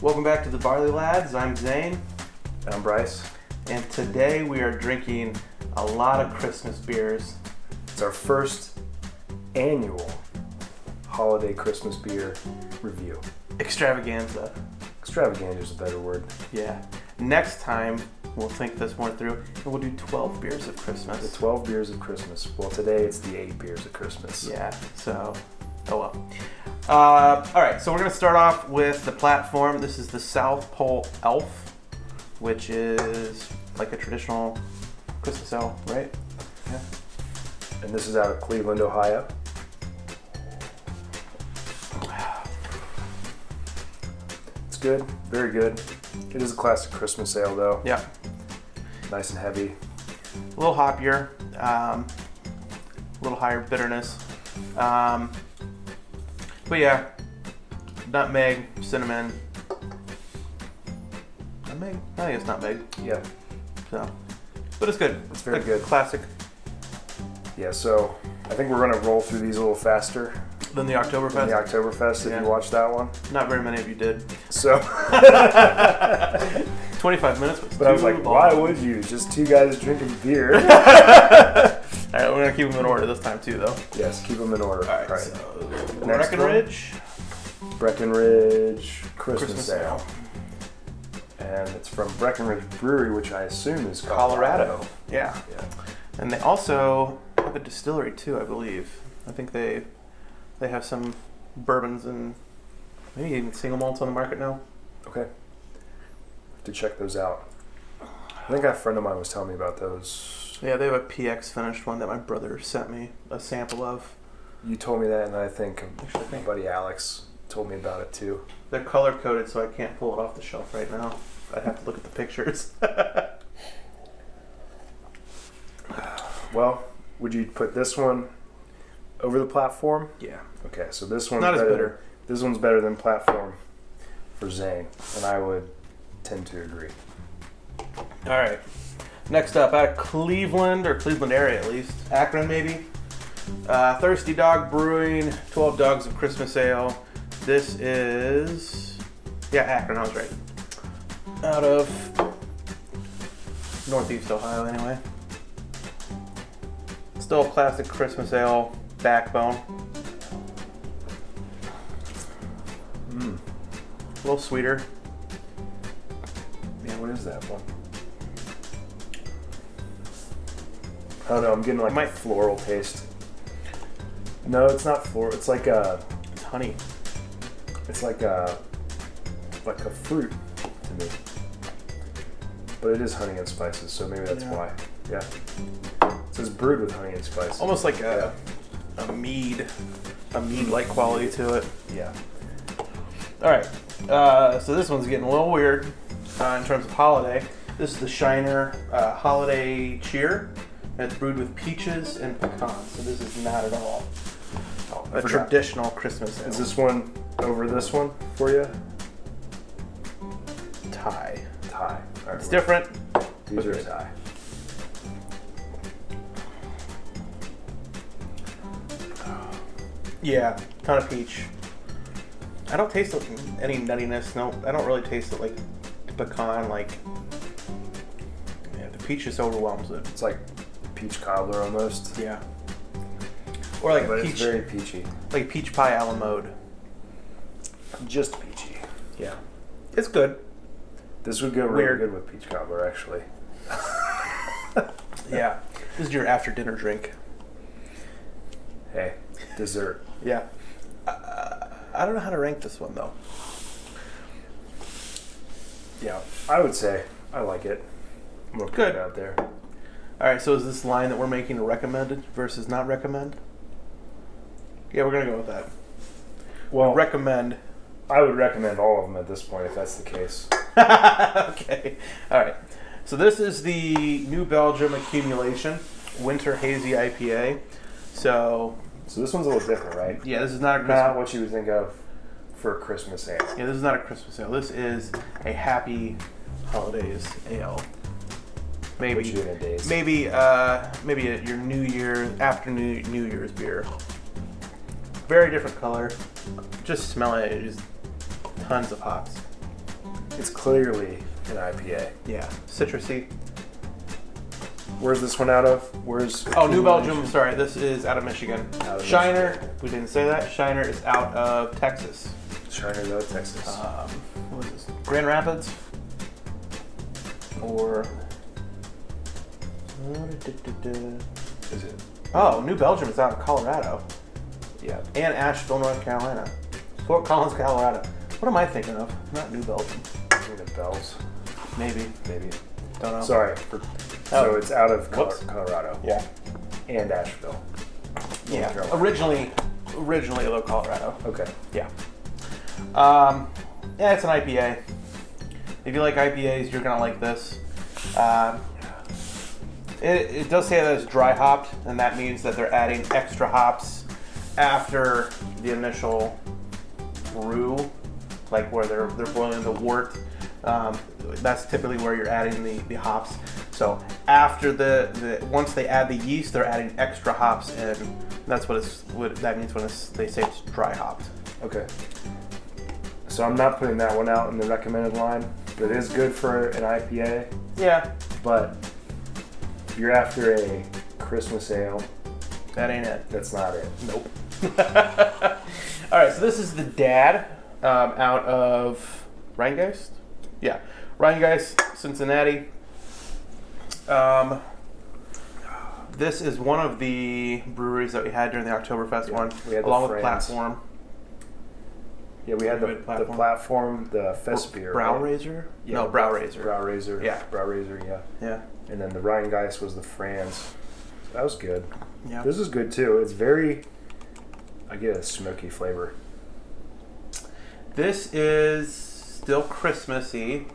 Welcome back to the Barley Lads. I'm Zane. And I'm Brice. And today we are drinking a lot of Christmas beers. It's our first annual holiday Christmas beer review. Extravaganza. Extravaganza is a better word. Yeah. Next time, we'll think this more through, and we'll do 12 beers of Christmas. The 12 beers of Christmas. Well, today it's the 8 beers of Christmas. Yeah, so, oh well. All right, so we're going to start off with the platform. This is the South Pole Elf, which is like a traditional Christmas ale, right? Yeah. And this is out of Cleveland, Ohio. It's good, very good. It is a classic Christmas ale, though. Yeah. Nice and heavy. A little hoppier, a little higher bitterness. But yeah, nutmeg, cinnamon. Nutmeg? I think it's nutmeg. Yeah. So, but it's good. It's very good. Classic. Yeah, so I think we're going to roll through these a little faster Than the Oktoberfest? than the Oktoberfest, if Yeah. you watched that one. Not very many of you did. So, 25 minutes was but I was like, too why long. would you? Just two guys drinking beer. All right, we're going to keep them in order this time too, though. Yes, keep them in order. All right, so Next Breckenridge. Breckenridge Christmas Christmas Ale. And it's from Breckenridge Brewery, which I assume is Colorado. Yeah. Yeah. And they also have a distillery too, I believe. I think they have some bourbons and maybe even single malts on the market now. Okay. Have to check those out. I think a friend of mine was telling me about those. Yeah, they have a PX finished one that my brother sent me a sample of. You told me that, and I think Actually, I my think buddy Alex told me about it too. they're color coded, so I can't pull it off the shelf right now. I'd have to look at the pictures. Well, would you put this one over the platform? Yeah. Okay, so this one's Not as better. bitter. This one's better than platform for Zane, and I would tend to agree. All right. Next up, out of Cleveland, or Cleveland area at least, Akron maybe. Thirsty Dog Brewing, 12 Dogs of Christmas Ale. This is, yeah, Akron, I was right. Out of Northeast Ohio anyway. Still a classic Christmas Ale backbone. A little sweeter. Yeah, what is that one? I don't know, I'm getting like a floral taste. No, it's not floral. It's like a. It's honey. It's like a fruit to me. But it is honey and spices, so maybe that's why. Yeah. It says brewed with honey and spices. Almost like a mead-like quality to it. Yeah. All right, so this one's getting a little weird in terms of holiday. This is the Shiner Holiday Cheer. And it's brewed with peaches and pecans, so this is not at all a traditional Christmas ale. Is this one over this one for you? Thai? Thai. All right, It's different. These are Thai. Yeah, ton of peach. I don't taste any nuttiness. No, I don't really taste it like pecan. Like, yeah, the peach just overwhelms it. It's like peach cobbler almost. Yeah. Or like but a peach, it's very peachy. like peach pie a la mode. Just peachy. Yeah, it's good. This would go really good with peach cobbler, actually. Yeah, this is your after dinner drink. Hey, dessert. Yeah. I don't know how to rank this one though. Yeah, I would say I like it. I'm gonna put it out there. All right, so is this line that we're making a recommended versus not recommend? Yeah, we're gonna go with that. Well, Recommend. I would recommend all of them at this point if that's the case. Okay. All right. So this is the New Belgium Accumulation Winter Hazy IPA. So this one's a little different, right? yeah, this is not a Christmas. Not what you would think of for a Christmas ale. Yeah, this is not a Christmas ale. This is a happy holidays ale. Maybe Put you in a daze. maybe your New Year after New Year's beer. Very different color. Just smell it. It's tons of hops. It's clearly an IPA. Yeah, citrusy. Where's this one out of? New Belgium. Sorry, this is out of Michigan. Shiner, we didn't say that. Shiner is out of Texas. Shiner's out of Texas. What is this? Grand Rapids? Or... Is it? Oh, New Belgium is out of Colorado. Yeah. And Asheville, North Carolina. Fort Collins, Colorado. What am I thinking of? Not New Belgium. I think the Bells. Maybe. Don't know. Sorry. So it's out of Colorado. Yeah. And Asheville. Yeah. Originally though, Colorado. Okay. Yeah. Yeah, it's an IPA. If you like IPAs, you're gonna like this. It does say that it's dry hopped, and that means that they're adding extra hops after the initial brew, like where they're boiling the wort. That's typically where you're adding the hops. So after once they add the yeast, they're adding extra hops in. That's what that means when they say it's dry hopped. Okay. So I'm not putting that one out in the recommended line, but it is good for an IPA. Yeah. But if you're after a Christmas ale, That ain't it. that's not it. Nope. All right, so this is the Dad out of Rhinegeist. Yeah, Rhinegeist, Cincinnati. This is one of the breweries that we had during the Oktoberfest one, we had along the with Franz. Platform. Yeah, we had the platform, the Fest beer. Brow right? Razor? Yeah, No, Brow Razor. Brow Razor. Yeah. Brow Razor, yeah. Yeah. And then the Rhinegeist was the Franz. That was good. Yeah. This is good too. It's very, I get a smoky flavor. This is still Christmassy,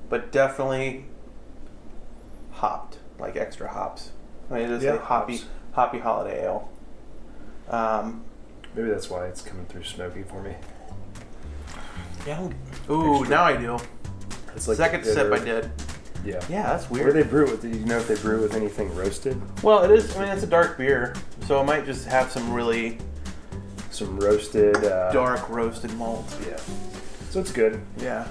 but definitely hopped, like extra hops. I mean, it is a hoppy holiday ale. Maybe that's why it's coming through smoky for me. Yeah. Ooh, now I do. It's like Second sip I did. Yeah. Yeah, that's What do weird. they brew it with? Do you know if they brew it with anything roasted? Well, it is. I mean, it's a dark beer, so it might just have some really Some roasted. dark roasted malt. Yeah. So it's good. Yeah,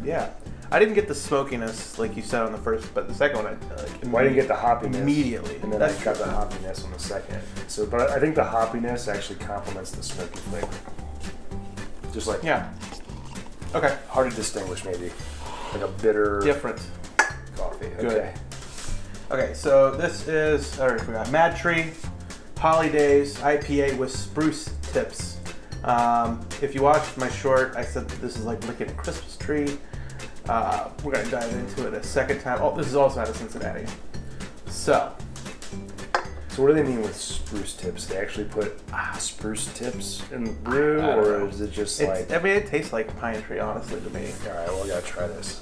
yeah. I didn't get the smokiness like you said on the first, but the second one I like. Why didn't get the hoppiness? Immediately. And then I got the hoppiness on the second. So, but I think the hoppiness actually complements the smoky flavor. Just like Yeah. Okay. hard to distinguish, maybe like a bitter Different. coffee. Good. Okay. Okay, so this is, I already forgot, MadTree Holidaze IPA with spruce tips. If you watched my short, I said that this is like licking a Christmas tree. We're going to dive into it a second time. Oh, this is also out of Cincinnati. So what do they mean with spruce tips? They actually put spruce tips in the brew, I don't or know. is it just it's, like? I mean, it tastes like pine tree, honestly, to me. All right, well, I gotta try this.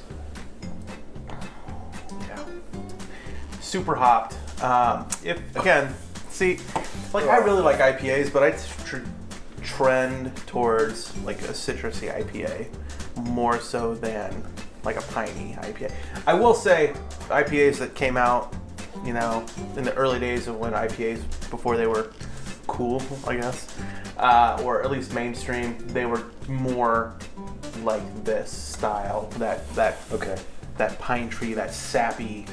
Yeah. Super hopped. I really like IPAs, but I trend towards like a citrusy IPA more so than like a piney IPA. I will say IPAs that came out, in the early days of when IPAs, before they were cool, I guess, or at least mainstream, they were more like this style, that pine tree, that sappy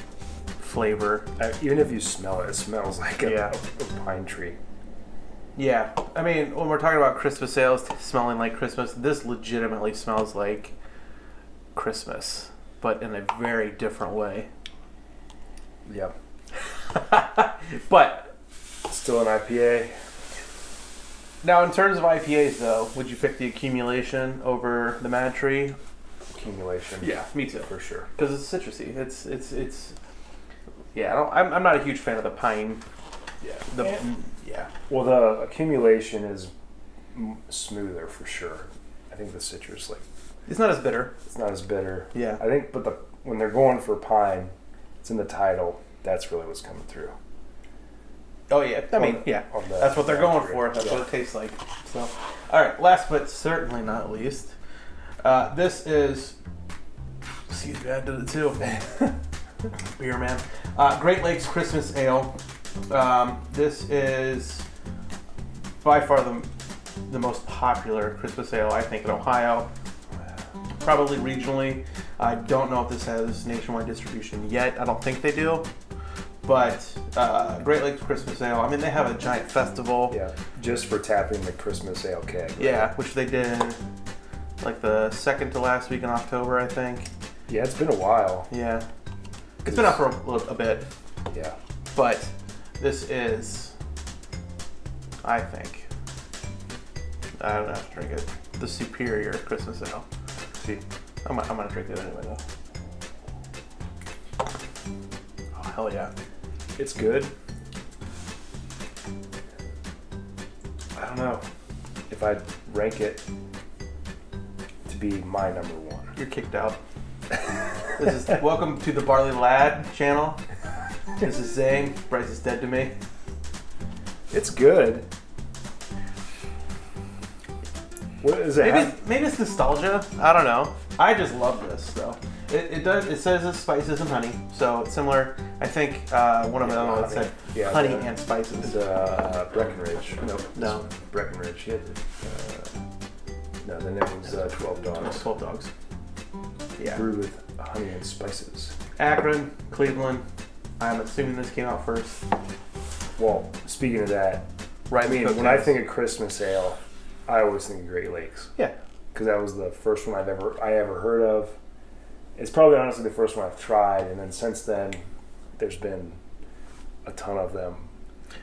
flavor. Even if you smell it, it smells like a pine tree. Yeah, I mean, when we're talking about Christmas ales smelling like Christmas, this legitimately smells like Christmas, but in a very different way. Yep. But Still an IPA. now, in terms of IPAs, though, would you pick the accumulation over the MadTree? Accumulation. Yeah, me too. For sure. Because it's citrusy. It's. Yeah, I'm not a huge fan of the pine. Yeah. Well, the accumulation is smoother for sure. I think the citrus, It's not as bitter. it's not as bitter. Yeah. I think, but when they're going for pine, it's in the title. That's really what's coming through. Oh yeah. I mean, yeah. That's what they're going for. That's what it tastes like. So, all right. Last but certainly not least, this is. Excuse me, I did it too. Beer man. Great Lakes Christmas Ale. This is by far the most popular Christmas ale, I think, in Ohio. probably regionally. I don't know if this has nationwide distribution yet. I don't think they do. But Great Lakes Christmas Ale, I mean, they have a giant festival. Yeah, just for tapping the Christmas ale keg. Right? Yeah, which they did like the second to last week in October, I think. Yeah, it's been a while. Yeah. It's been out for a bit. Yeah. But this is, I think, I don't have to drink it, the superior Christmas Ale. See, I'm gonna drink it anyway, though. Oh, hell yeah. it's good. I don't know if I'd rank it to be my number one. You're kicked out. This is welcome to the Barley Lad channel. This is Zane. Brice is dead to me. It's good. What is it? Maybe it's nostalgia. I don't know. I just love this though. It does. It says it's spices and honey, so it's similar. I think one of the other ones said honey and spices. Breckenridge. No. Breckenridge. No, then it was 12 Dogs. 12 Dogs. Yeah. Brewed with honey and spices. Akron, Cleveland. I'm assuming this came out first. Well, speaking of that, Right. I mean, when I think of Christmas ale, I always think of Great Lakes. Yeah. Because that was the first one I ever heard of. It's probably honestly the first one I've tried, and then since then, there's been a ton of them.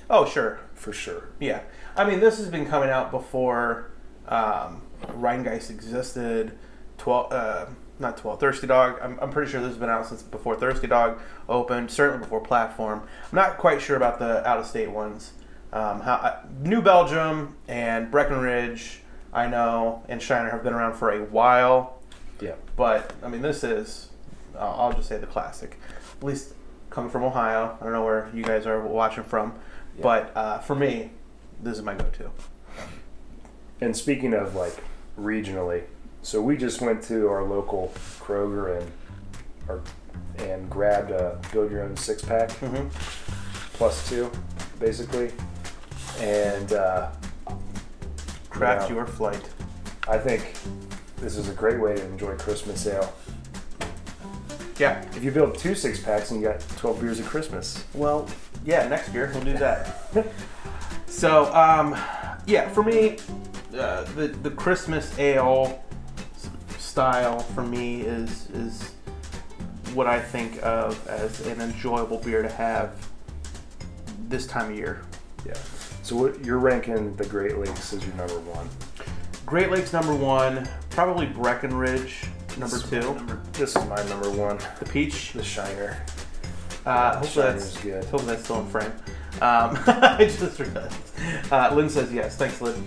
Oh, sure. For sure. Yeah. I mean, this has been coming out before Rhinegeist existed. Not 12, Thirsty Dog. I'm pretty sure this has been out since before Thirsty Dog opened, certainly before Platform. I'm not quite sure about the out-of-state ones. New Belgium and Breckenridge, I know, and Shiner have been around for a while. Yeah. But, I mean, this is, I'll just say the classic. At least coming from Ohio. I don't know where you guys are watching from. Yeah. But for me, this is my go-to. And speaking of, like, regionally, so we just went to our local Kroger and grabbed a build your own 6-pack, +2, basically, and craft your flight. I think this is a great way to enjoy Christmas ale. Yeah. If you build 2 6-packs and you got 12 beers at Christmas. Well, yeah, next year we'll do that. So, yeah, for me, the Christmas ale style for me is what I think of as an enjoyable beer to have this time of year. Yeah. So what you're ranking the Great Lakes as your number one? Great Lakes number one, probably Breckenridge number two. This is my number one. The Peach. The Shiner. Hopefully that's still in frame. I just realized. Lynn says yes. Thanks, Lynn.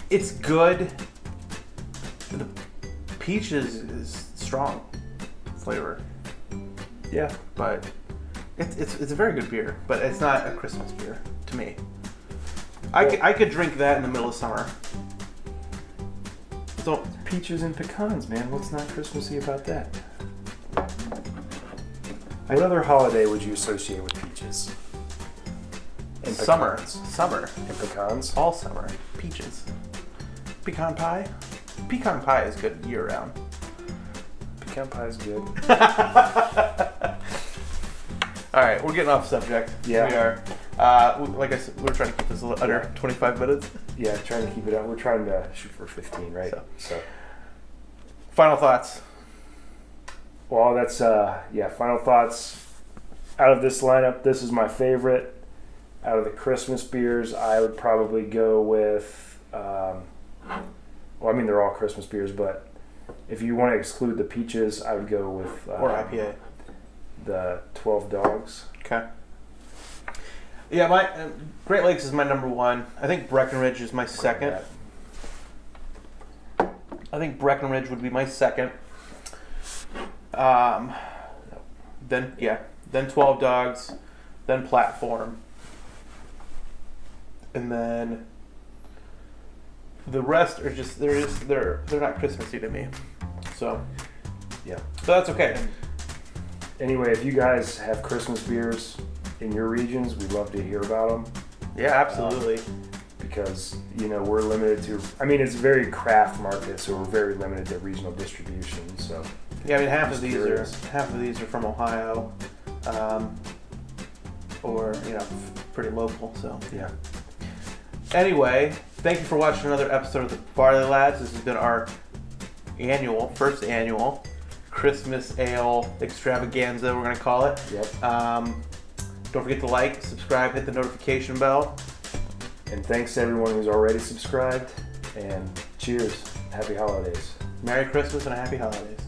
It's good. The peach is strong flavor. Yeah, but it's a very good beer, but it's not a Christmas beer to me. I could drink that in the middle of summer. So peaches and pecans, man. What's not Christmassy about that? What other holiday would you associate with peaches? And summer. Summer. And pecans? All summer. Peaches. Pecan pie? Pecan pie is good year round. Pecan pie is good. Alright, we're getting off subject. Yeah. We are. Like I said, we're trying to keep this under 25 minutes. Yeah, trying to keep it up. We're trying to shoot for 15, right? So. Final thoughts. Well, that's, final thoughts. Out of this lineup, this is my favorite. Out of the Christmas beers, I would probably go with, they're all Christmas beers, but if you want to exclude the peaches, I would go with... or IPA. The 12 Dogs. Okay. Yeah, my Great Lakes is my number one. I think Breckenridge is my second. I think Breckenridge would be my second. Then 12 Dogs, then Platform, and then the rest are just they're not Christmassy to me. So yeah, so that's okay. Anyway, if you guys have Christmas beers in your regions, we'd love to hear about them. Yeah, absolutely. because, you know, we're limited to, I mean, it's a very craft market, so we're very limited to regional distribution. So yeah, I mean, half of these are from Ohio, or, you know, pretty local. So yeah. Anyway, thank you for watching another episode of the Barley Lads. This has been our first annual Christmas Ale Extravaganza, we're going to call it. Yep. Don't forget to like, subscribe, hit the notification bell. And thanks to everyone who's already subscribed. And cheers. Happy holidays. Merry Christmas and a happy holidays.